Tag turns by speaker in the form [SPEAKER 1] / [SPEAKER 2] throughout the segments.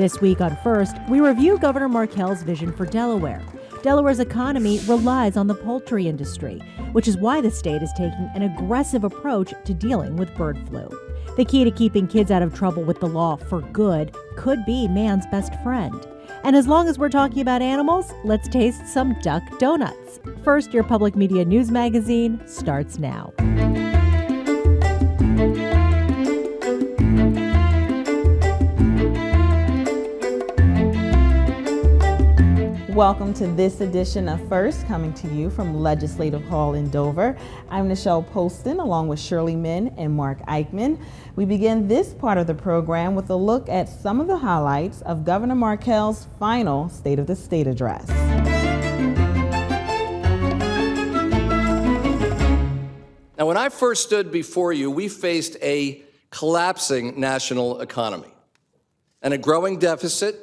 [SPEAKER 1] This week on First, we review Governor Markell's vision for Delaware. Delaware's economy relies on the poultry industry, which is why the state is taking an aggressive approach to dealing with bird flu. The key to keeping kids out of trouble with the law for good could be man's best friend. And as long as we're talking about animals, let's taste some duck donuts. First, your public media news magazine starts now.
[SPEAKER 2] Welcome to this edition of First, coming to you from Legislative Hall in Dover. I'm Nichelle Poston, along with Shirley Min and Mark Eichman. We begin this part of the program with a look at some of the highlights of Governor Markell's final State of the State address.
[SPEAKER 3] Now, when I first stood before you, we faced a collapsing national economy and a growing deficit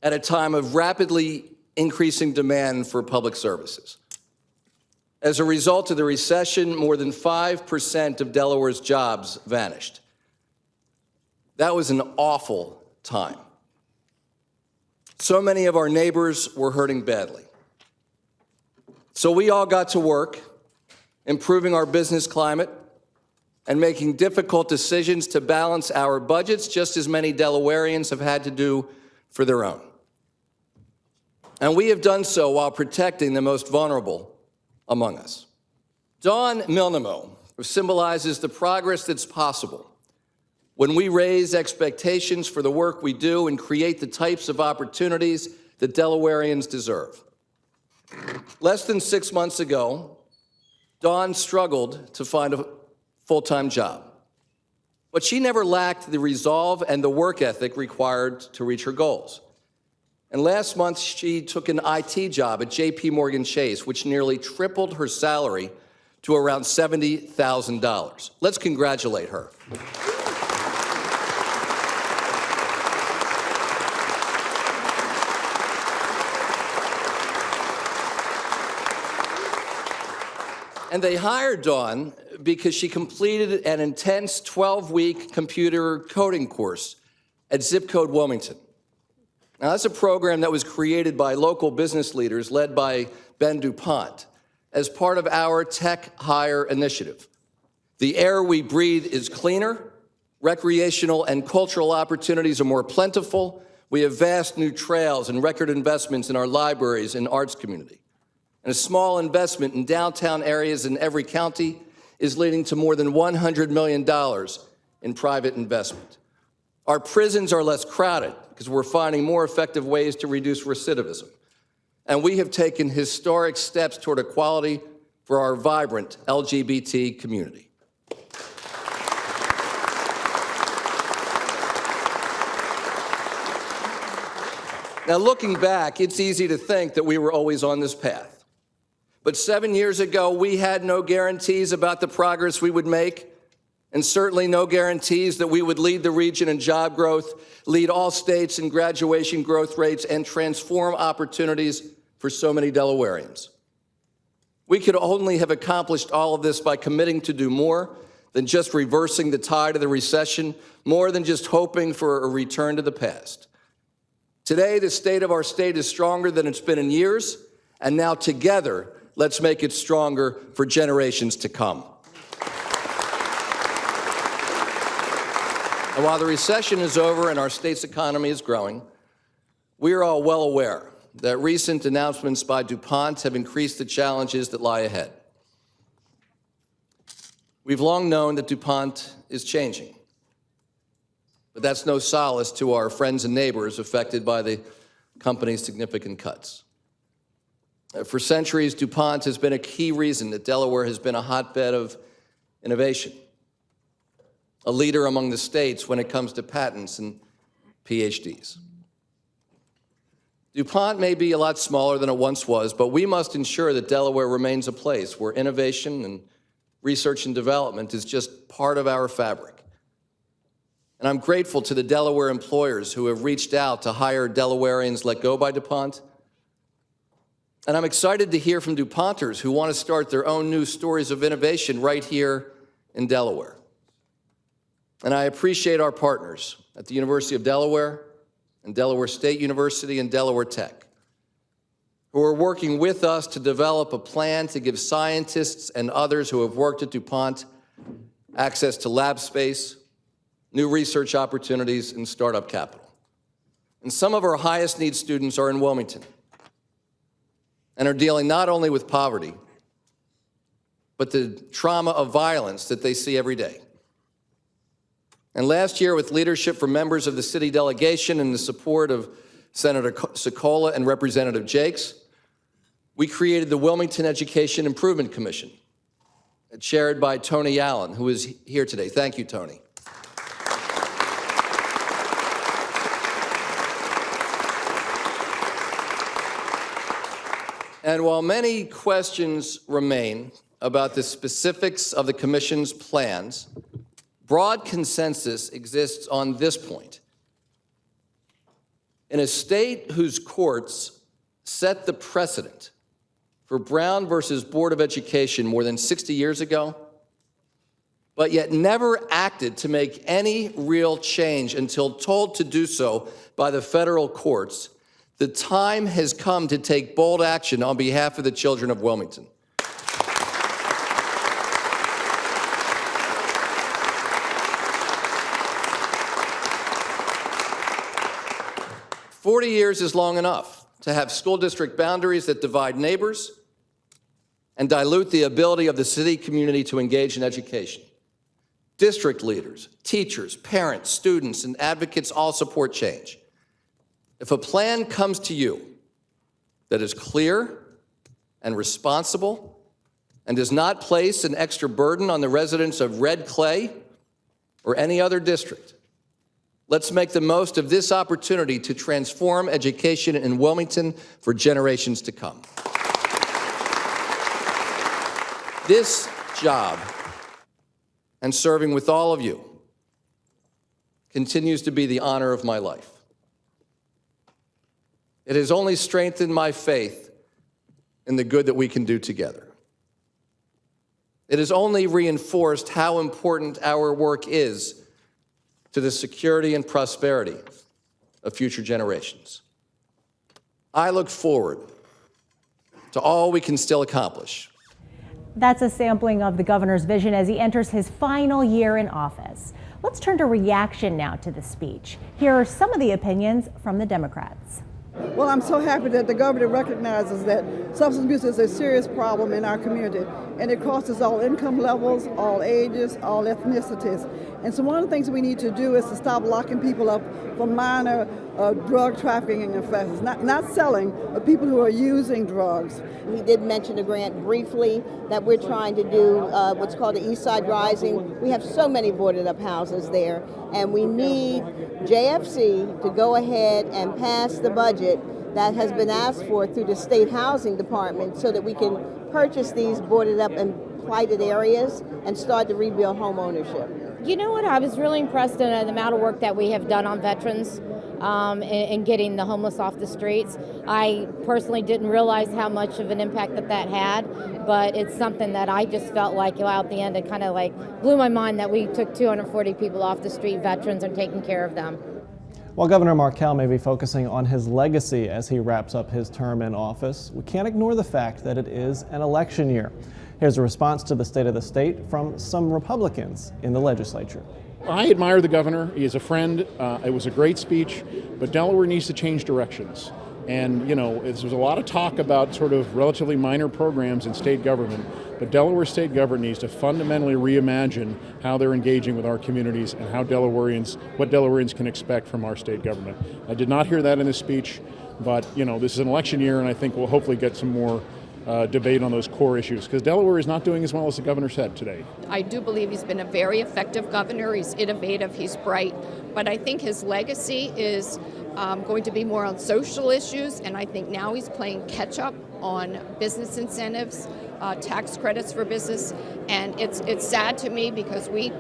[SPEAKER 3] at a time of rapidly increasing demand for public services. As a result of the recession, more than 5% of Delaware's jobs vanished. That was an awful time. So many of our neighbors were hurting badly. So we all got to work, improving our business climate and making difficult decisions to balance our budgets, just as many Delawareans have had to do for their own. And we have done so while protecting the most vulnerable among us. Dawn Milnamo symbolizes the progress that's possible when we raise expectations for the work we do and create the types of opportunities that Delawareans deserve. Less than 6 months ago, Dawn struggled to find a full-time job, but she never lacked the resolve and the work ethic required to reach her goals. And last month, she took an IT job at JP Chase, which nearly tripled her salary to around $70,000. Let's congratulate her. And they hired Dawn because she completed an intense 12-week computer coding course at Zip Code Wilmington. Now, that's a program that was created by local business leaders led by Ben DuPont as part of our Tech Hire initiative. The air we breathe is cleaner, recreational and cultural opportunities are more plentiful, we have vast new trails and record investments in our libraries and arts community. And a small investment in downtown areas in every county is leading to more than $100 million in private investment. Our prisons are less crowded because we're finding more effective ways to reduce recidivism. And we have taken historic steps toward equality for our vibrant LGBT community. Now, looking back, it's easy to think that we were always on this path. But 7 years ago, we had no guarantees about the progress we would make, and certainly no guarantees that we would lead the region in job growth, lead all states in graduation growth rates, and transform opportunities for so many Delawareans. We could only have accomplished all of this by committing to do more than just reversing the tide of the recession, more than just hoping for a return to the past. Today, the state of our state is stronger than it's been in years, and now together, let's make it stronger for generations to come. And while the recession is over and our state's economy is growing, we are all well aware that recent announcements by DuPont have increased the challenges that lie ahead. We've long known that DuPont is changing, but that's no solace to our friends and neighbors affected by the company's significant cuts. For centuries, DuPont has been a key reason that Delaware has been a hotbed of innovation, a leader among the states when it comes to patents and PhDs. DuPont may be a lot smaller than it once was, but we must ensure that Delaware remains a place where innovation and research and development is just part of our fabric. And I'm grateful to the Delaware employers who have reached out to hire Delawareans let go by DuPont. And I'm excited to hear from DuPonters who want to start their own new stories of innovation right here in Delaware. And I appreciate our partners at the University of Delaware and Delaware State University and Delaware Tech, who are working with us to develop a plan to give scientists and others who have worked at DuPont access to lab space, new research opportunities, and startup capital. And some of our highest need students are in Wilmington and are dealing not only with poverty, but the trauma of violence that they see every day. And last year, with leadership from members of the city delegation and the support of Senator Sokola and Representative Jakes, we created the Wilmington Education Improvement Commission, chaired by Tony Allen, who is here today. Thank you, Tony. And while many questions remain about the specifics of the Commission's plans, broad consensus exists on this point. In a state whose courts set the precedent for Brown versus Board of Education more than 60 years ago, but yet never acted to make any real change until told to do so by the federal courts, the time has come to take bold action on behalf of the children of Wilmington. "40 years is long enough to have school district boundaries that divide neighbors and dilute the ability of the city community to engage in education. District leaders, teachers, parents, students, and advocates all support change. If a plan comes to you that is clear and responsible and does not place an extra burden on the residents of Red Clay or any other district, let's make the most of this opportunity to transform education in Wilmington for generations to come." This job, and serving with all of you, continues to be the honor of my life. It has only strengthened my faith in the good that we can do together. It has only reinforced how important our work is to the security and prosperity of future generations. I look forward to all we can still accomplish.
[SPEAKER 1] That's a sampling of the governor's vision as he enters his final year in office. Let's turn to reaction now to the speech. Here are some of the opinions from the Democrats.
[SPEAKER 4] Well, I'm so happy that the governor recognizes that substance abuse is a serious problem in our community, and it crosses all income levels, all ages, all ethnicities. And so one of the things we need to do is to stop locking people up for minor drug trafficking offenses, not selling, but people who are using drugs.
[SPEAKER 5] He did mention a grant briefly that we're trying to do, what's called the East Side Rising. We have so many boarded up houses there, and we need JFC to go ahead and pass the budget that has been asked for through the State Housing Department so that we can purchase these boarded up and blighted areas and start to rebuild home ownership.
[SPEAKER 6] You know what, I was really impressed in the amount of work that we have done on veterans and getting the homeless off the streets. I personally didn't realize how much of an impact that had, but it's something that I just felt like at the end it kind of like blew my mind that we took 240 people off the street, veterans, and taking care of them.
[SPEAKER 7] While Governor Markell may be focusing on his legacy as he wraps up his term in office, we can't ignore the fact that it is an election year. Here's a response to the state of the state from some Republicans in the legislature.
[SPEAKER 8] I admire the governor. He is a friend. It was a great speech, but Delaware needs to change directions. And, there's a lot of talk about sort of relatively minor programs in state government, but Delaware state government needs to fundamentally reimagine how they're engaging with our communities and what Delawareans can expect from our state government. I did not hear that in this speech, but, this is an election year, and I think we'll hopefully get some more debate on those core issues, because Delaware is not doing as well as the governor said today.
[SPEAKER 9] I do believe he's been a very effective governor. He's innovative, he's bright, but I think his legacy is going to be more on social issues, and I think now he's playing catch up on business incentives, tax credits for business, and it's sad to me because we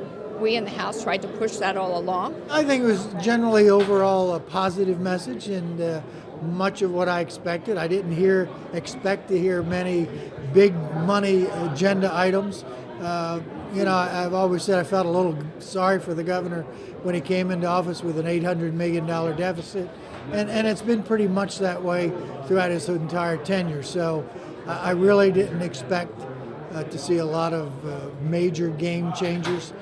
[SPEAKER 9] in the House tried to push that all along.
[SPEAKER 10] I think it was generally overall a positive message and much of what I expected. I didn't expect to hear many big money agenda items. I've always said I felt a little sorry for the governor when he came into office with an $800 million deficit, and it's been pretty much that way throughout his entire tenure. So I really didn't expect to see a lot of major game changers.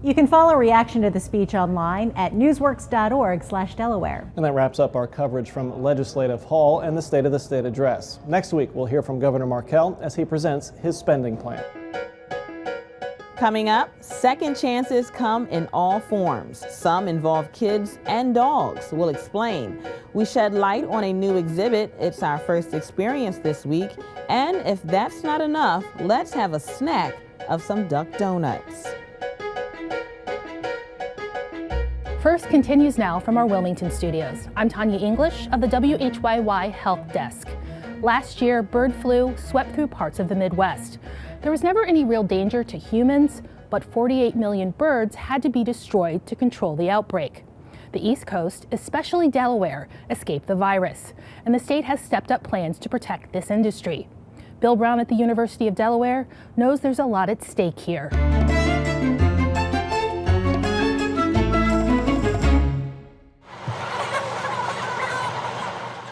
[SPEAKER 1] You can follow reaction to the speech online at newsworks.org/Delaware.
[SPEAKER 7] And that wraps up our coverage from Legislative Hall and the State of the State address. Next week, we'll hear from Governor Markell as he presents his spending plan.
[SPEAKER 2] Coming up, second chances come in all forms. Some involve kids and dogs. We'll explain. We shed light on a new exhibit. It's our first experience this week. And if that's not enough, let's have a snack of some duck donuts.
[SPEAKER 11] First continues now from our Wilmington studios. I'm Tanya English of the WHYY Health Desk. Last year, bird flu swept through parts of the Midwest. There was never any real danger to humans, but 48 million birds had to be destroyed to control the outbreak. The East Coast, especially Delaware, escaped the virus, and the state has stepped up plans to protect this industry. Bill Brown at the University of Delaware knows there's a lot at stake here.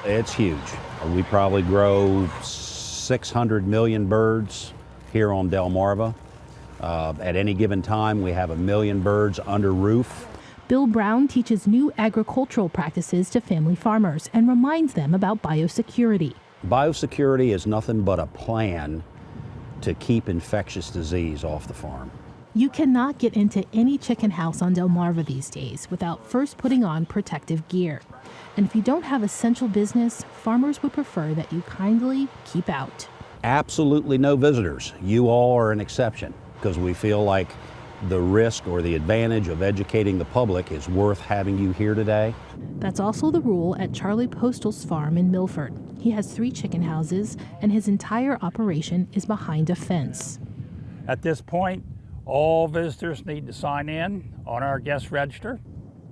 [SPEAKER 12] It's huge. We probably grow 600 million birds here on Delmarva. At any given time, we have 1 million birds under roof.
[SPEAKER 11] Bill Brown teaches new agricultural practices to family farmers and reminds them about biosecurity.
[SPEAKER 12] Biosecurity is nothing but a plan to keep infectious disease off the farm.
[SPEAKER 11] You cannot get into any chicken house on Delmarva these days without first putting on protective gear. And if you don't have essential business, farmers would prefer that you kindly keep out.
[SPEAKER 12] Absolutely no visitors. You all are an exception because we feel like the risk or the advantage of educating the public is worth having you here today.
[SPEAKER 11] That's also the rule at Charlie Postal's farm in Milford. He has 3 chicken houses and his entire operation is behind a fence.
[SPEAKER 13] At this point, all visitors need to sign in on our guest register.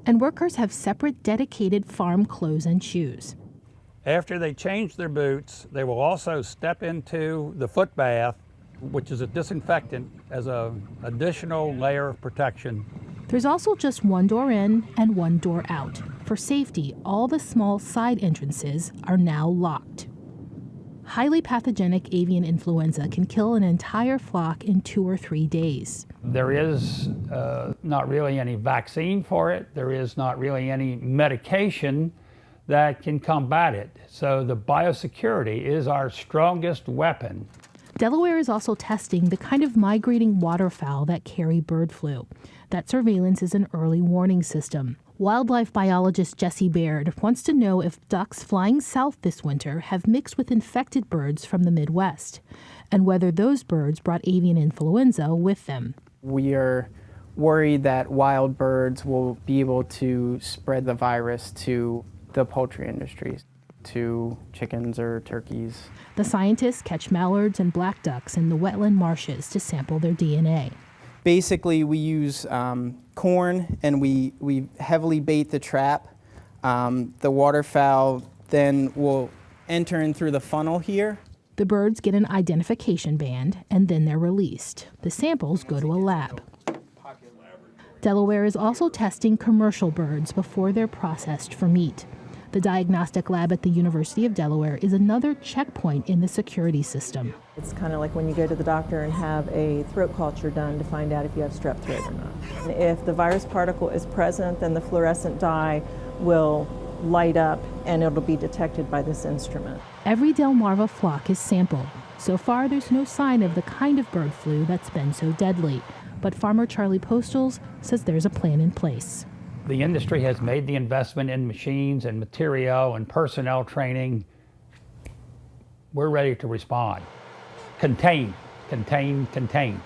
[SPEAKER 11] And workers have separate dedicated farm clothes and shoes.
[SPEAKER 13] After they change their boots, they will also step into the foot bath, which is a disinfectant as an additional layer of protection.
[SPEAKER 11] There's also just one door in and one door out. For safety, all the small side entrances are now locked. Highly pathogenic avian influenza can kill an entire flock in 2 or 3 days.
[SPEAKER 13] There is not really any vaccine for it. There is not really any medication that can combat it. So the biosecurity is our strongest weapon.
[SPEAKER 11] Delaware is also testing the kind of migrating waterfowl that carry bird flu. That surveillance is an early warning system. Wildlife biologist Jesse Baird wants to know if ducks flying south this winter have mixed with infected birds from the Midwest, and whether those birds brought avian influenza with them.
[SPEAKER 14] We are worried that wild birds will be able to spread the virus to the poultry industry, to chickens or turkeys.
[SPEAKER 11] The scientists catch mallards and black ducks in the wetland marshes to sample their DNA.
[SPEAKER 14] Basically, we use corn and we heavily bait the trap. The waterfowl then will enter in through the funnel here.
[SPEAKER 11] The birds get an identification band and then they're released. The samples go to a lab. Delaware is also testing commercial birds before they're processed for meat. The diagnostic lab at the University of Delaware is another checkpoint in the security system.
[SPEAKER 15] It's kind of like when you go to the doctor and have a throat culture done to find out if you have strep throat or not. If the virus particle is present, then the fluorescent dye will light up and it'll be detected by this instrument.
[SPEAKER 11] Every Delmarva flock is sampled. So far, there's no sign of the kind of bird flu that's been so deadly. But farmer Charlie Postals says there's a plan in place.
[SPEAKER 13] The industry has made the investment in machines and material and personnel training. We're ready to respond. Contain, contain, contain.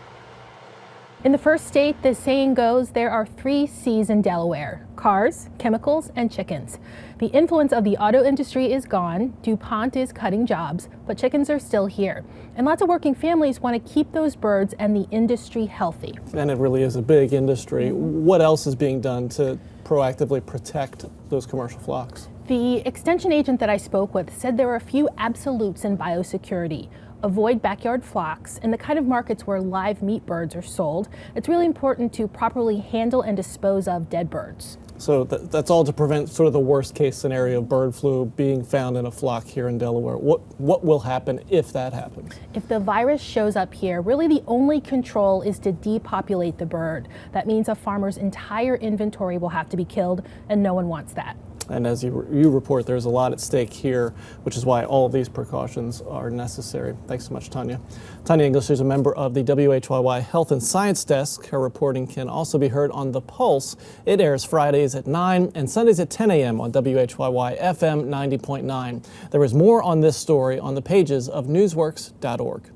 [SPEAKER 11] In the first state, the saying goes, there are 3 C's in Delaware: cars, chemicals, and chickens. The influence of the auto industry is gone. DuPont is cutting jobs, but chickens are still here. And lots of working families want to keep those birds and the industry healthy.
[SPEAKER 7] And it really is a big industry. What else is being done to proactively protect those commercial flocks?
[SPEAKER 11] The extension agent that I spoke with said there are a few absolutes in biosecurity. avoid backyard flocks, and the kind of markets where live meat birds are sold, it's really important to properly handle and dispose of dead birds.
[SPEAKER 7] So that's all to prevent sort of the worst case scenario of bird flu being found in a flock here in Delaware. What will happen if that happens?
[SPEAKER 11] If the virus shows up here, really the only control is to depopulate the bird. That means a farmer's entire inventory will have to be killed, and no one wants that.
[SPEAKER 7] And as you report, there's a lot at stake here, which is why all of these precautions are necessary. Thanks so much, Tanya. Tanya English is a member of the WHYY Health and Science Desk. Her reporting can also be heard on The Pulse. It airs Fridays at 9 and Sundays at 10 a.m. on WHYY FM 90.9. There is more on this story on the pages of newsworks.org.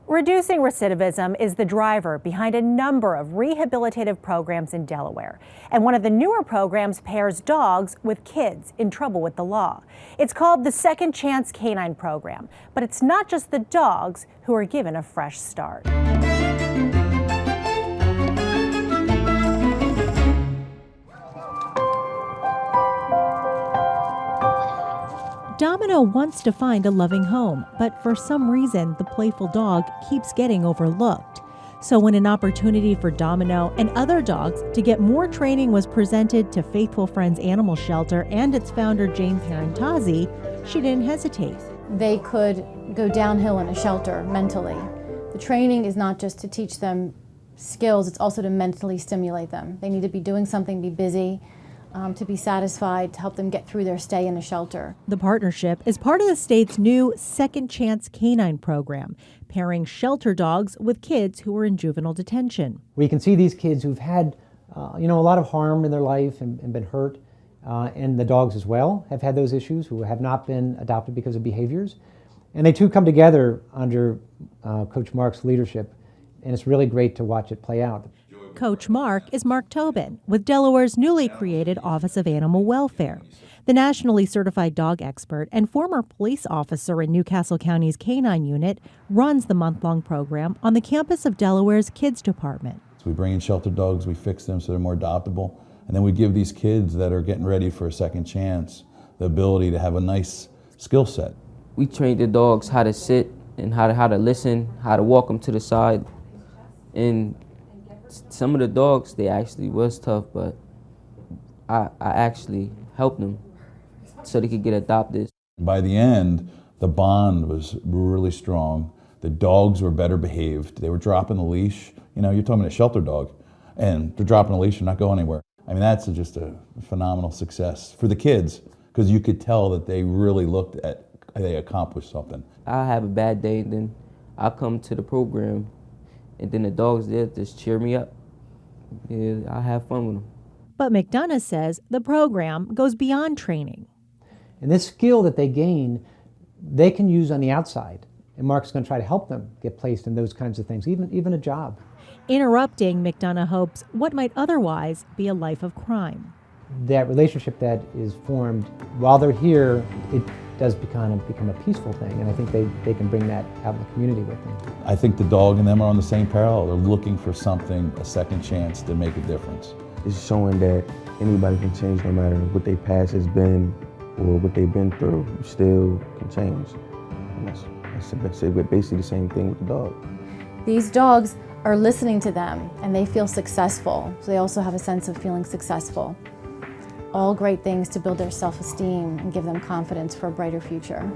[SPEAKER 1] Reducing recidivism is the driver behind a number of rehabilitative programs in Delaware. And one of the newer programs pairs dogs with kids in trouble with the law. It's called the Second Chance Canine Program, but it's not just the dogs who are given a fresh start. Domino wants to find a loving home, but for some reason, the playful dog keeps getting overlooked. So when an opportunity for Domino and other dogs to get more training was presented to Faithful Friends Animal Shelter and its founder, Jane Parentazzi, she didn't hesitate.
[SPEAKER 16] They could go downhill in a shelter mentally. The training is not just to teach them skills, it's also to mentally stimulate them. They need to be doing something, be busy, to be satisfied, to help them get through their stay in a shelter.
[SPEAKER 1] The partnership is part of the state's new Second Chance Canine Program, pairing shelter dogs with kids who are in juvenile detention.
[SPEAKER 17] We can see these kids who've had a lot of harm in their life and been hurt, and the dogs as well have had those issues, who have not been adopted because of behaviors. And they too come together under Coach Mark's leadership, and it's really great to watch it play out.
[SPEAKER 1] Coach Mark is Mark Tobin with Delaware's newly created Office of Animal Welfare. The nationally certified dog expert and former police officer in Newcastle County's Canine Unit runs the month-long program on the campus of Delaware's Kids Department.
[SPEAKER 18] So we bring in shelter dogs, we fix them so they're more adoptable, and then we give these kids that are getting ready for a second chance the ability to have a nice skill set.
[SPEAKER 19] We train the dogs how to sit and how to listen, how to walk them to the side. And some of the dogs, they actually was tough, but I actually helped them so they could get adopted.
[SPEAKER 18] By the end, the bond was really strong. The dogs were better behaved. They were dropping the leash. You know, you're talking about a shelter dog, and they're dropping the leash and not going anywhere. I mean, that's just a phenomenal success for the kids, because you could tell that they really looked at, they accomplished something.
[SPEAKER 19] I have a bad day, and then I come to the program, and then the dogs there just cheer me up. Yeah, I have fun with them.
[SPEAKER 1] But McDonough says the program goes beyond training.
[SPEAKER 17] And this skill that they gain, they can use on the outside. And Mark's going to try to help them get placed in those kinds of things, even a job.
[SPEAKER 1] Interrupting, McDonough hopes what might otherwise be a life of crime.
[SPEAKER 17] That relationship that is formed while they're here, it does become a peaceful thing, and I think they can bring that out in the community with them.
[SPEAKER 18] I think the dog and them are on the same parallel. They're looking for something, a second chance to make a difference.
[SPEAKER 20] It's showing that anybody can change no matter what their past has been or what they've been through, you still can change. And that's basically the same thing with the dog.
[SPEAKER 16] These dogs are listening to them and they feel successful. So they also have a sense of feeling successful. All great things to build their self-esteem and give them confidence for a brighter future.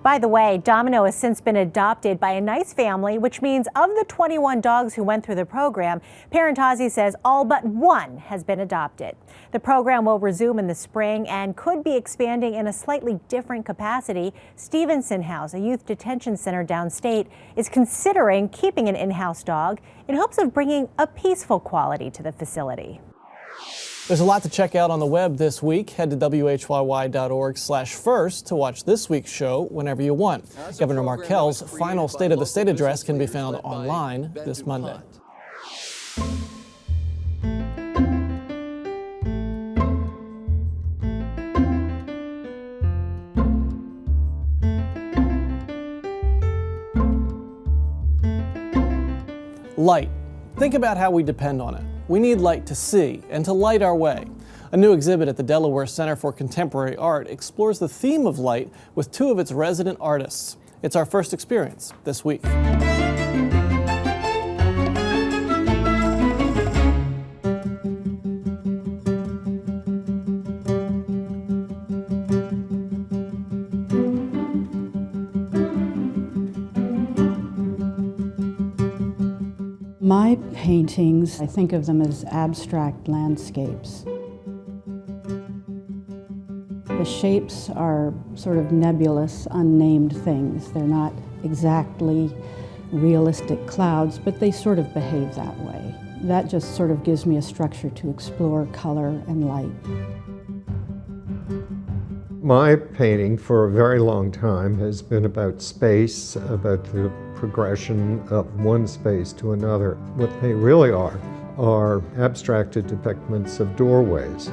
[SPEAKER 1] By the way, Domino has since been adopted by a nice family, which means of the 21 dogs who went through the program, Parentazzi says all but one has been adopted. The program will resume in the spring and could be expanding in a slightly different capacity. Stevenson House, a youth detention center downstate, is considering keeping an in-house dog in hopes of bringing a peaceful quality to the facility.
[SPEAKER 7] There's a lot to check out on the web this week. Head to WHYY.org/first to watch this week's show whenever you want. Governor Markell's final State of the State address can be found online this Monday. Light. Think about how we depend on it. We need light to see and to light our way. A new exhibit at the Delaware Center for Contemporary Art explores the theme of light with two of its resident artists. It's our first experience this week.
[SPEAKER 21] My paintings, I think of them as abstract landscapes. The shapes are sort of nebulous, unnamed things. They're not exactly realistic clouds, but they sort of behave that way. That just sort of gives me a structure to explore color and light.
[SPEAKER 22] My painting for a very long time has been about space, about the progression of one space to another. What they really are abstracted depictments of doorways.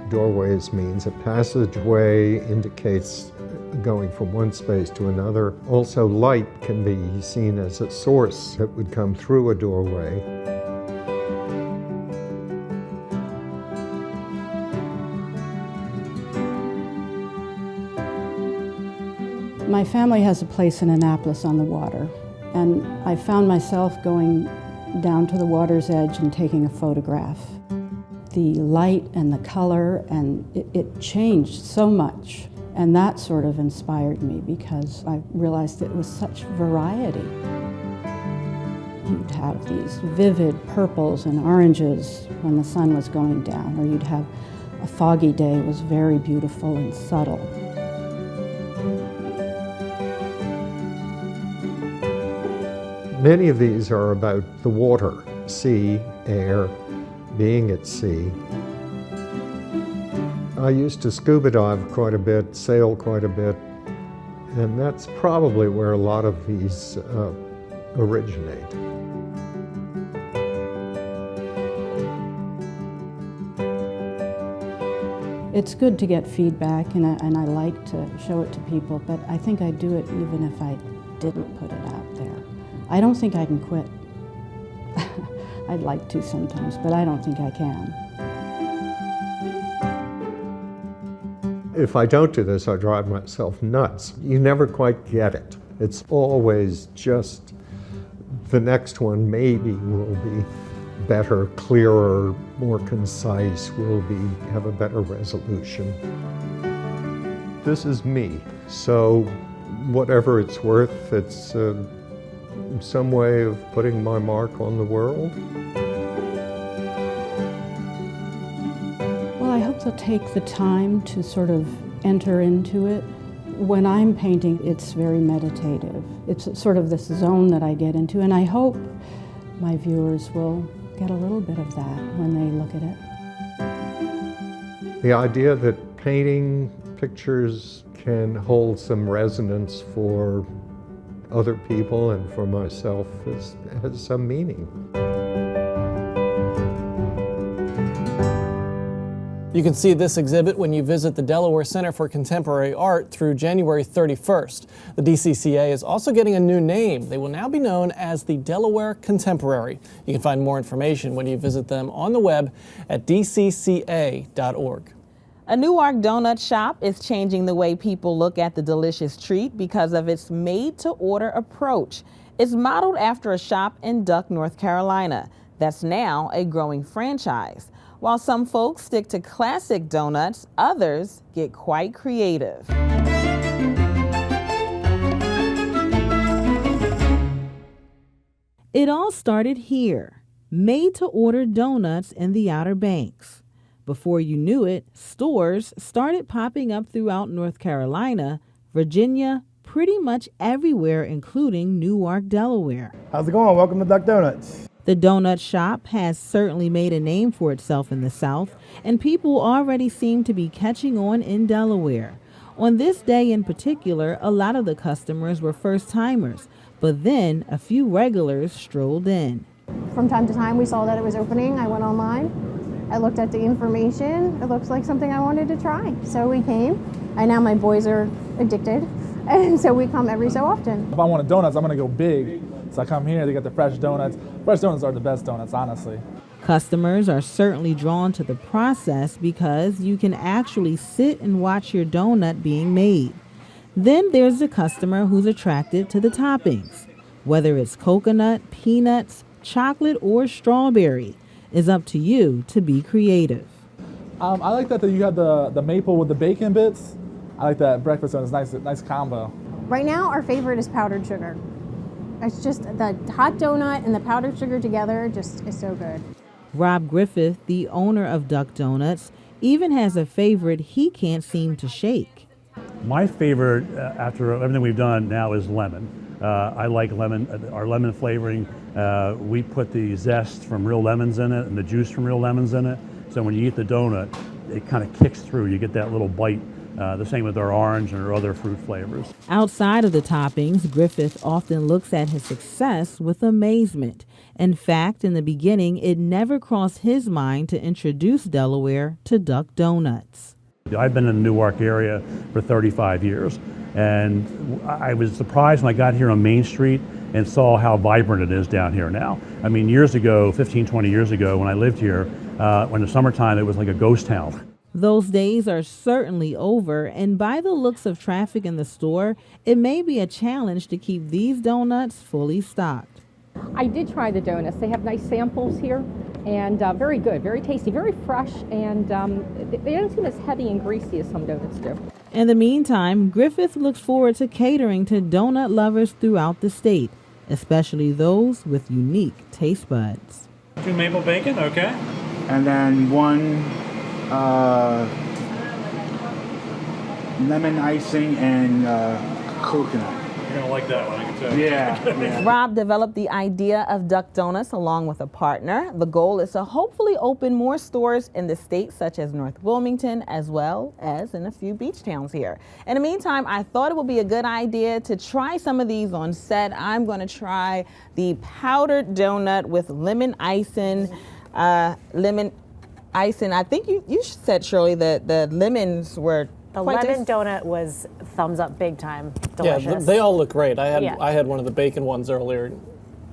[SPEAKER 22] Doorways means a passageway, indicates going from one space to another. Also, light can be seen as a source that would come through a doorway.
[SPEAKER 21] My family has a place in Annapolis on the water, and I found myself going down to the water's edge and taking a photograph. The light and the color, and it changed so much, and that sort of inspired me because I realized it was such variety. You'd have these vivid purples and oranges when the sun was going down, or you'd have a foggy day. It was very beautiful and subtle.
[SPEAKER 22] Many of these are about the water, sea, air, being at sea. I used to scuba dive quite a bit, sail quite a bit, and that's probably where a lot of these originate.
[SPEAKER 21] It's good to get feedback, and I like to show it to people, but I think I'd do it even if I didn't put it out there. I don't think I can quit. I'd like to sometimes, but I don't think I can.
[SPEAKER 22] If I don't do this, I drive myself nuts. You never quite get it. It's always just the next one maybe will be better, clearer, more concise, have a better resolution. This is me, so whatever it's worth, it's some way of putting my mark on the world.
[SPEAKER 21] Well, I hope they'll take the time to sort of enter into it. When I'm painting, it's very meditative. It's sort of this zone that I get into, and I hope my viewers will get a little bit of that when they look at it.
[SPEAKER 22] The idea that painting pictures can hold some resonance for other people and for myself has some meaning.
[SPEAKER 7] You can see this exhibit when you visit the Delaware Center for Contemporary Art through January 31st. The DCCA is also getting a new name. They will now be known as the Delaware Contemporary. You can find more information when you visit them on the web at dcca.org.
[SPEAKER 2] A Newark donut shop is changing the way people look at the delicious treat because of its made-to-order approach. It's modeled after a shop in Duck, North Carolina, that's now a growing franchise. While some folks stick to classic donuts, others get quite creative.
[SPEAKER 23] It all started here, made-to-order donuts in the Outer Banks. Before you knew it, stores started popping up throughout North Carolina, Virginia, pretty much everywhere, including Newark, Delaware.
[SPEAKER 24] How's it going? Welcome to Duck Donuts.
[SPEAKER 23] The donut shop has certainly made a name for itself in the South, and people already seem to be catching on in Delaware. On this day in particular, a lot of the customers were first-timers, but then a few regulars strolled in.
[SPEAKER 25] From time to time, we saw that it was opening. I went online. I looked at the information. It looks like something I wanted to try. So we came. And now my boys are addicted. And so we come every so often.
[SPEAKER 24] If I want donuts, I'm going to go big. So I come here, they get the fresh donuts. Fresh donuts are the best donuts, honestly.
[SPEAKER 23] Customers are certainly drawn to the process because you can actually sit and watch your donut being made. Then there's the customer who's attracted to the toppings. Whether it's coconut, peanuts, chocolate, or strawberry, it's up to you to be creative.
[SPEAKER 24] I like that you have the maple with the bacon bits. I like that breakfast one. It's nice combo.
[SPEAKER 25] Right now, our favorite is powdered sugar. It's just the hot donut and the powdered sugar together just is so good.
[SPEAKER 23] Rob Griffith, the owner of Duck Donuts, even has a favorite he can't seem to shake.
[SPEAKER 3] My favorite, after everything we've done now, is lemon. I like lemon, our lemon flavoring. We put the zest from real lemons in it and the juice from real lemons in it. So when you eat the donut, it kind of kicks through. You get that little bite. The same with our orange and our other fruit flavors.
[SPEAKER 23] Outside of the toppings, Griffith often looks at his success with amazement. In fact, in the beginning, it never crossed his mind to introduce Delaware to Duck Donuts.
[SPEAKER 3] I've been in the Newark area for 35 years, and I was surprised when I got here on Main Street and saw how vibrant it is down here now. I mean, years ago, 15, 20 years ago, when I lived here, in the summertime, it was like a ghost town.
[SPEAKER 23] Those days are certainly over, and by the looks of traffic in the store, it may be a challenge to keep these donuts fully stocked.
[SPEAKER 4] I did try the donuts. They have nice samples here, and very good, very tasty, very fresh, and they don't seem as heavy and greasy as some donuts do.
[SPEAKER 23] In the meantime, Griffith looks forward to catering to donut lovers throughout the state, especially those with unique taste buds.
[SPEAKER 5] 2 maple bacon, okay.
[SPEAKER 6] And then 1 lemon icing and coconut.
[SPEAKER 5] You're gonna like that one, I can tell you.
[SPEAKER 6] Yeah.
[SPEAKER 2] Rob developed the idea of Duck Donuts along with a partner. The goal is to hopefully open more stores in the state, such as North Wilmington, as well as in a few beach towns here. In the meantime, I thought it would be a good idea to try some of these on set. I'm going to try the powdered donut with lemon icing. I think you said, Shirley, that the lemons were
[SPEAKER 8] The
[SPEAKER 2] quite
[SPEAKER 8] lemon
[SPEAKER 2] tasty.
[SPEAKER 8] donut was thumbs up big time. Delicious.
[SPEAKER 7] Yeah, they all look great. I
[SPEAKER 8] Yeah.
[SPEAKER 7] had one of the bacon ones earlier.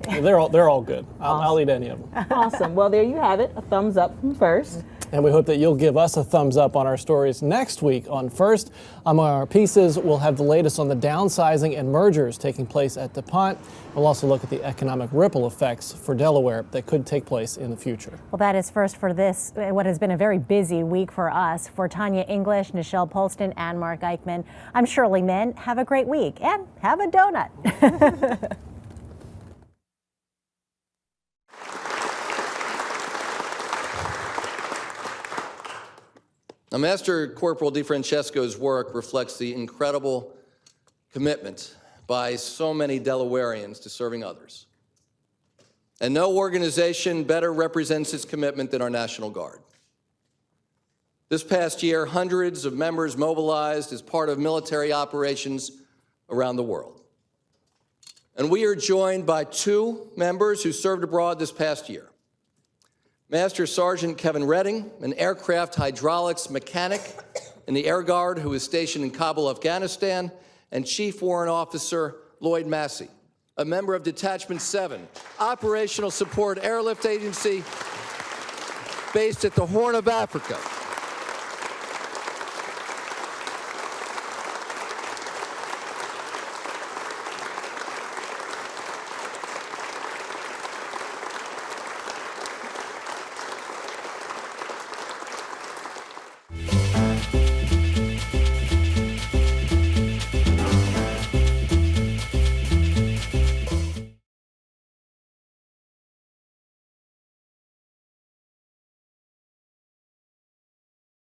[SPEAKER 7] They're all good. I'll eat any of them.
[SPEAKER 2] Awesome. Well, there you have it. A thumbs up from First.
[SPEAKER 7] And we hope that you'll give us a thumbs up on our stories next week on First. Among our pieces, we'll have the latest on the downsizing and mergers taking place at DuPont. We'll also look at the economic ripple effects for Delaware that could take place in the future.
[SPEAKER 8] Well, that is First for this, what has been a very busy week for us. For Tanya English, Nichelle Polston, and Mark Eichman, I'm Shirley Min. Have a great week and have a donut.
[SPEAKER 26] Now, Master Corporal DeFrancesco's work reflects the incredible commitment by so many Delawareans to serving others. And no organization better represents its commitment than our National Guard. This past year, hundreds of members mobilized as part of military operations around the world. And we are joined by 2 members who served abroad this past year. Master Sergeant Kevin Redding, an aircraft hydraulics mechanic in the Air Guard who is stationed in Kabul, Afghanistan, and Chief Warrant Officer Lloyd Massey, a member of Detachment 7, Operational Support Airlift Agency based at the Horn of Africa.